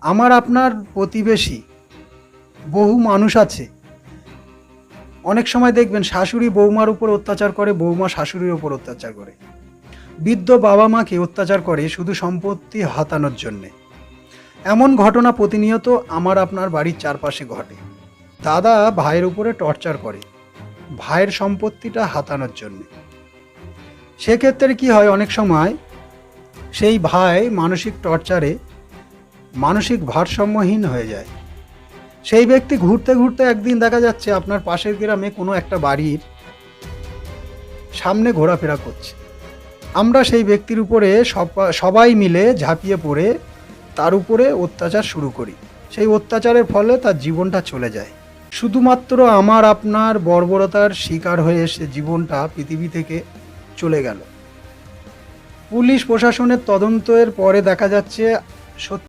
আমার আপনার প্রতিবেশী বহু মানুষ আছে, অনেক সময় দেখবেন শাশুড়ি বৌমার উপর অত্যাচার করে, বৌমা শাশুড়ির উপর অত্যাচার করে, বৃদ্ধ বাবা মাকে অত্যাচার করে শুধু সম্পত্তি হাতানোর জন্যে। এমন ঘটনা প্রতিনিয়ত আমার আপনার বাড়ির চারপাশে ঘটে। দাদা ভাইয়ের উপরে টর্চার করে ভাইয়ের সম্পত্তিটা হাতানোর জন্যে। সেক্ষেত্রে কি হয়, অনেক সময় সেই ভাই মানসিক টর্চারে মানসিক ভারসাম্যহীন হয়ে যায়। সেই ব্যক্তি ঘুরতে ঘুরতে একদিন দেখা যাচ্ছে আপনার পাশের গ্রামে কোনো একটা বাড়ির সামনে ঘোরাফেরা করছে। আমরা সেই ব্যক্তির উপরে সবাই মিলে ঝাঁপিয়ে পড়ে তার উপরে অত্যাচার শুরু করি। সেই অত্যাচারের ফলে তার জীবনটা চলে যায়। শুধুমাত্র আমার আপনার বর্বরতার শিকার হয়ে সে জীবনটা পৃথিবী থেকে চলে গেল। পুলিশ প্রশাসনের তদন্তের পরে দেখা যাচ্ছে সত্যি